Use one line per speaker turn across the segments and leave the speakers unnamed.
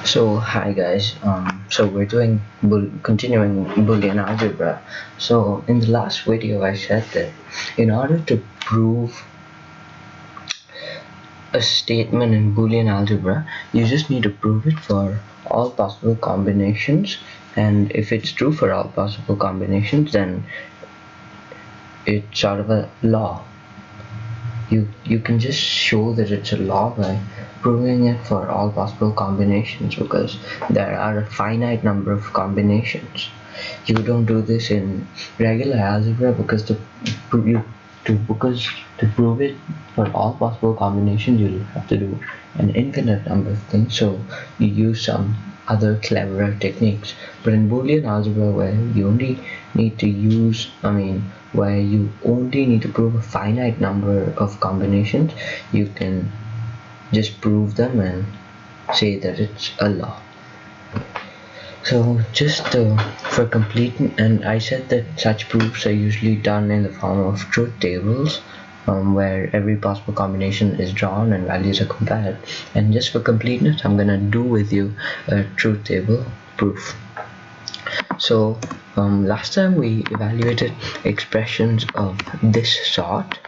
So hi guys, so we're doing continuing Boolean Algebra. So in the last video I said that in order to prove a statement in Boolean Algebra, you just need to prove it for all possible combinations, and if it's true for all possible combinations, then it's sort of a law. You can just show that it's a law by proving it for all possible combinations, because there are a finite number of combinations. You don't do this in regular algebra because to prove it for all possible combinations you'll have to do an infinite number of things, so you use some other cleverer techniques. But in Boolean algebra, where you only need to prove a finite number of combinations, you can just prove them and say that it's a law. So just for completing, and I said that such proofs are usually done in the form of truth tables, where every possible combination is drawn and values are compared. And just for completeness, I'm gonna do with you a truth table proof. So last time we evaluated expressions of this sort,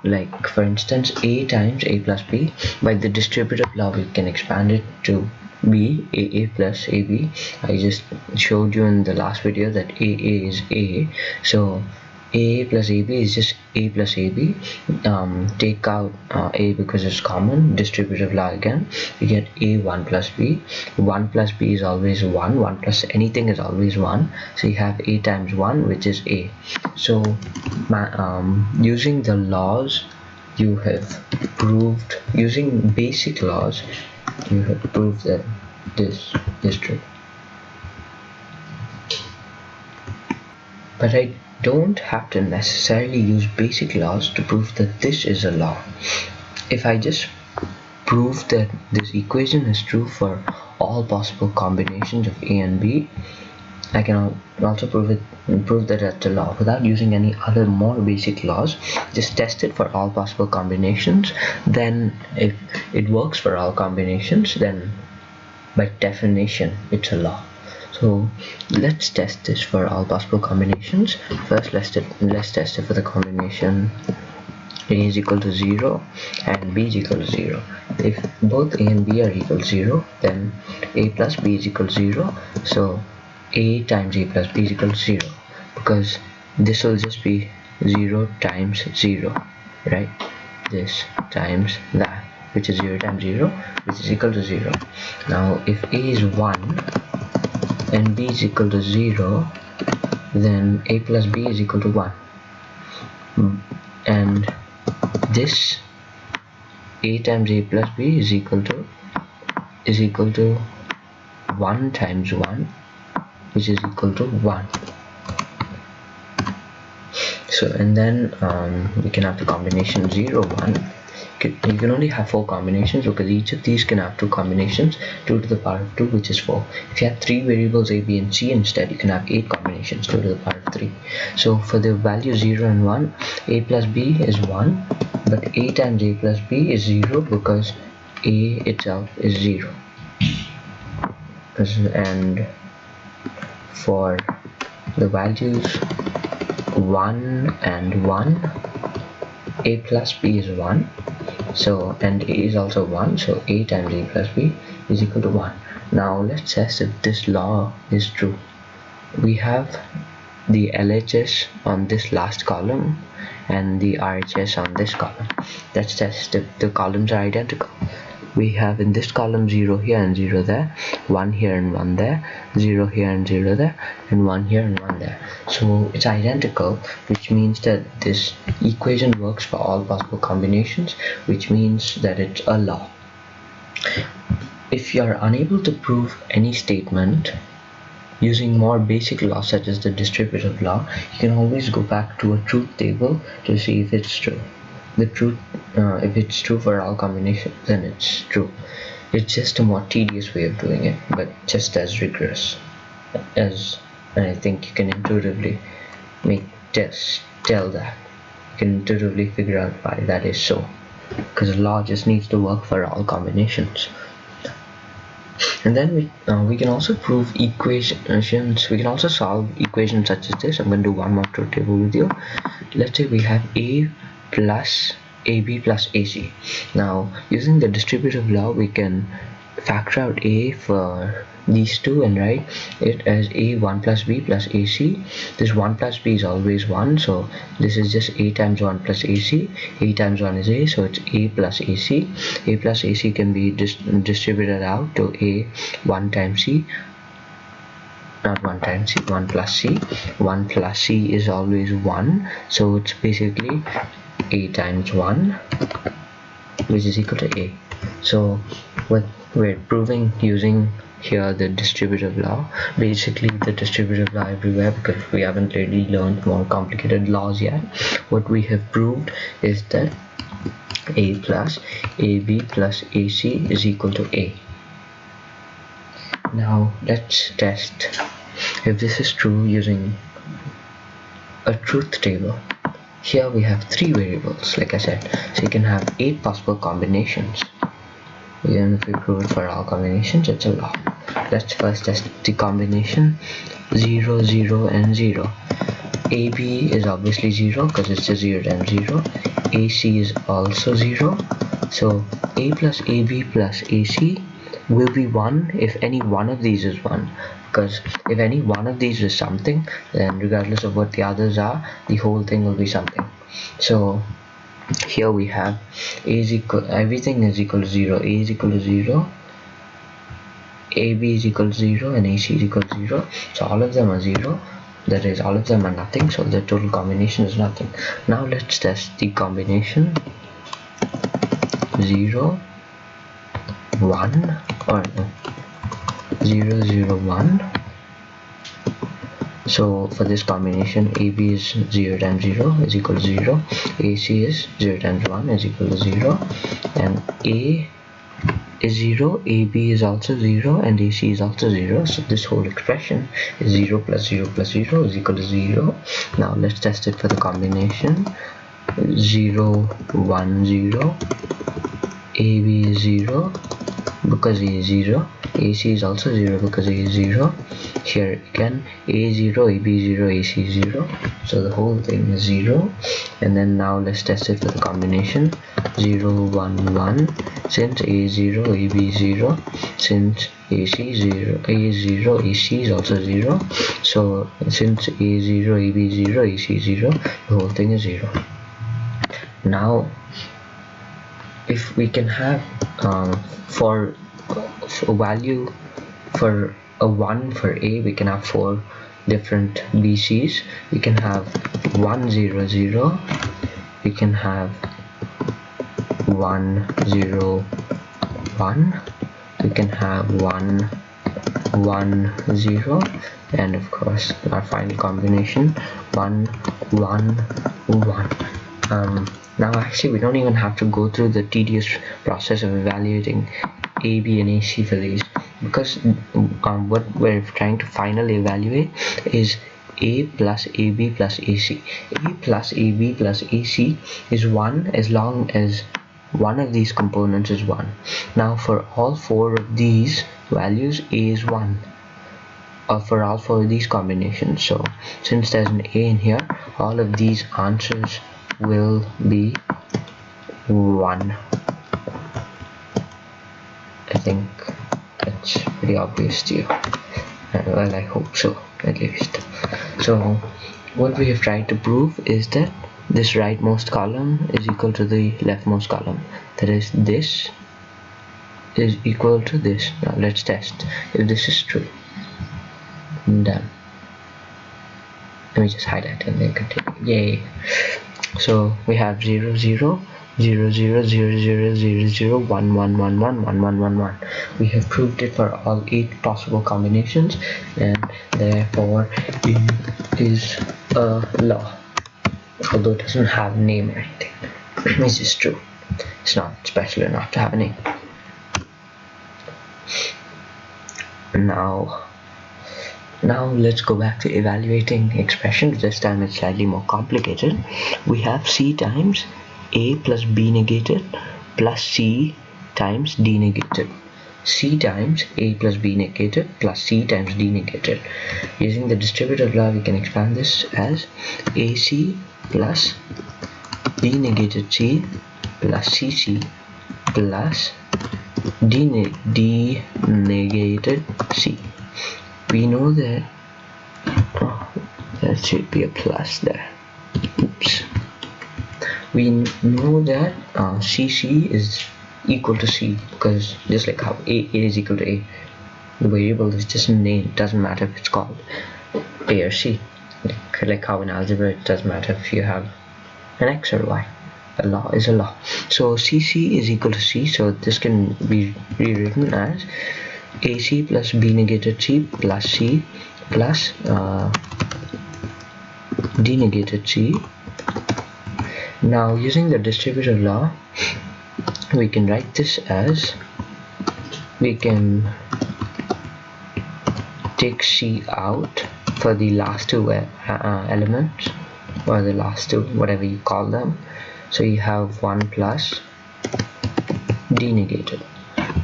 like for instance a times a plus b. By the distributive law we can expand it to b, aa plus ab. I just showed you in the last video that aa is a, so a plus ab is just a plus ab. Take out a because it's common, distributive law again, you get a 1 plus b. 1 plus b is always 1, 1 plus anything is always 1, so you have a times 1, which is a. So using the laws you have proved, using basic laws you have proved that this is true. But I don't have to necessarily use basic laws to prove that this is a law. If I just prove that this equation is true for all possible combinations of a and b, I can also prove that it's a law without using any other more basic laws. Just test it for all possible combinations. Then if it works for all combinations, then by definition it's a law. So let's test this for all possible combinations. First let's test it for the combination a is equal to 0 and b is equal to 0. If both a and b are equal to 0, then a plus b is equal to 0. So a times a plus b is equal to 0, because this will just be 0 times 0, right? This times that, which is 0 times 0, which is equal to 0. Now if a is 1 and b is equal to 0, then a plus b is equal to 1, and this a times a plus b is equal to 1 times 1, which is equal to 1. So and then we can have the combination 0 1. You can only have 4 combinations because each of these can have 2 combinations, 2 to the power of 2, which is 4. If you have 3 variables a, b and c instead, you can have 8 combinations, 2 to the power of 3. So for the value 0 and 1, a plus b is 1, but a times a plus b is 0 because a itself is 0. And for the values 1 and 1, a plus b is 1, so and a is also 1, so a times a plus b is equal to 1. Now let's test if this law is true. We have the LHS on this last column and the RHS on this column. Let's test if the columns are identical. We have in this column 0 here and 0 there, 1 here and 1 there, 0 here and 0 there, and 1 here and 1 there. So it's identical, which means that this equation works for all possible combinations, which means that it's a law. If you're unable to prove any statement using more basic laws such as the distributive law, you can always go back to a truth table to see if it's true. If it's true for all combinations, then it's true. It's just a more tedious way of doing it, but just as rigorous as, and I think you can intuitively tell that. You can intuitively figure out why that is so, because the law just needs to work for all combinations. And then we can also prove equations. We can also solve equations such as this. I'm going to do one more truth table with you. Let's say we have a plus ab plus ac. Now using the distributive law, we can factor out a for these two and write it as a 1 plus b plus ac. This 1 plus b is always 1, so this is just a times 1 plus ac. A times 1 is a, so it's a plus ac. A plus ac can be distributed out to a 1 times c, not 1 times c, 1 plus c. 1 plus c is always 1, so it's basically a times 1, which is equal to a. So what we're proving using here the distributive law, basically the distributive law everywhere, because we haven't really learned more complicated laws yet. What we have proved is that a plus ab plus ac is equal to a. Now let's test if this is true using a truth table. Here we have 3 variables, like I said, so you can have 8 possible combinations. Even if we prove it for all combinations, it's a law. Let's first test the combination 0, 0 and 0. AB is obviously 0 because it's a 0 times 0. AC is also 0. So A plus AB plus AC will be 1 if any one of these is 1. Because if any one of these is something, then regardless of what the others are, the whole thing will be something. So here we have a is equal, everything is equal to 0. A is equal to 0, AB is equal to 0, and AC is equal to 0. So all of them are 0. That is, all of them are nothing. So the total combination is nothing. Now let's test the combination 0, 1, or no, 0, 0, 1. So for this combination, AB is 0 times 0 is equal to 0, AC is 0 times 1 is equal to 0, and A is 0, AB is also 0, and AC is also 0. So this whole expression is 0 plus 0 plus 0 is equal to 0. Now let's test it for the combination 0, 1, 0. AB is 0 because A is 0, AC is also 0 because A is 0. Here again, A is 0, AB is 0, AC is 0. So the whole thing is 0. And then now let's test it for the combination 0, 1, 1. Since A is 0, AB is 0. Since AC is 0, A is 0, AC is also 0. So since A is 0, AB is 0, AC is 0, the whole thing is 0. Now if we can have for a value for a 1 for A, we can have 4 different BCs. We can have 1, 0, 0. We can have 1, 0, 1. We can have 1, 1, 0. And of course our final combination 1, 1, 1. Now actually we don't even have to go through the tedious process of evaluating A, B and AC for these, because what we're trying to finally evaluate is A plus AB plus AC. A plus AB plus AC is 1 as long as one of these components is 1. Now for all 4 of these values, A is 1. For all 4 of these combinations. So since there's an A in here, all of these answers will be 1. I think that's pretty obvious to you. Well, I hope so, at least. So what we have tried to prove is that this rightmost column is equal to the leftmost column. That is, this is equal to this. Now let's test if this is true. Done. Let me just highlight and then continue. Yay. So we have 0, 0, 0, 0, 0, 0, 0, 0, 1, 1, 1, 1, 1, 1, 1, 1. We have proved it for all 8 possible combinations, and therefore it is a law. Although it doesn't have a name or anything. This is true. It's not special enough to have a name. Now let's go back to evaluating expressions. This time it's slightly more complicated. We have C times A plus B negated plus C times D negated. c times a plus b negated plus c times d negated. Using the distributive law, we can expand this as ac plus b negated c plus cc plus d negated c. We know that there should be a plus there. Oops. We know that cc is equal to c, because just like how a is equal to a, the variable is just a name. It doesn't matter if it's called a or c. Like how in algebra it doesn't matter if you have an x or y. A law is a law. So cc is equal to c, so this can be rewritten as ac plus b negated c plus c plus d negated c. Now using the distributive law, we can write this as, we can take c out for the last two elements, or the last two, whatever you call them. So you have 1 plus d negated,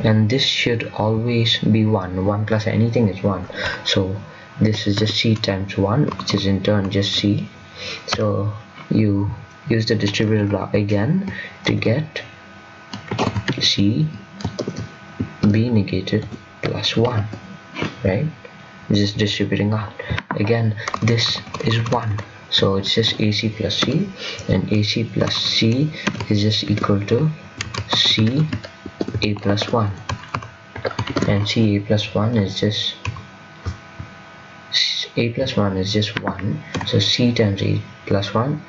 and this should always be 1. 1 plus anything is 1. So this is just c times 1, which is in turn just c. So you use the distributive law again to get c b negated plus 1, right? Just distributing out. Again, this is 1, so it's just ac plus c, and ac plus c is just equal to c a plus 1, and c a plus 1 is just a plus 1 is just 1, so c times a plus 1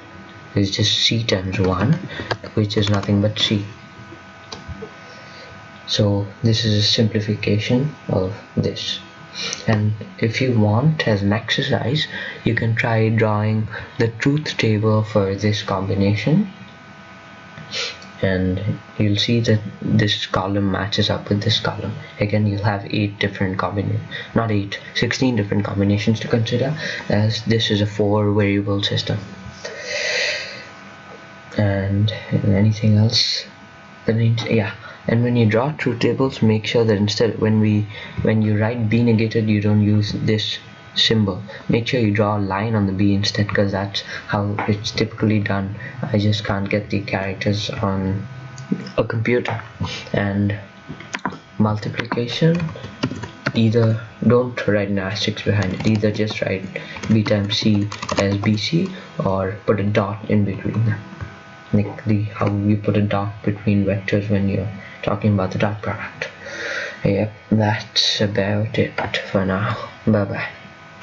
is just c times 1, which is nothing but c. So this is a simplification of this. And if you want, as an exercise, you can try drawing the truth table for this combination, and you'll see that this column matches up with this column. Again, you'll have 8 different combinations, not 8, 16 different combinations to consider, as this is a 4 variable system. And anything else that needs, yeah. And when you draw truth tables, make sure that instead when you write b negated, you don't use this symbol. Make sure you draw a line on the b instead, because that's how it's typically done. I just can't get the characters on a computer. And multiplication, either don't write an asterisk behind it, either just write b times c as bc, or put a dot in between them, like how you put a dot between vectors when you're talking about the dot product. Yep, that's about it for now. Bye bye.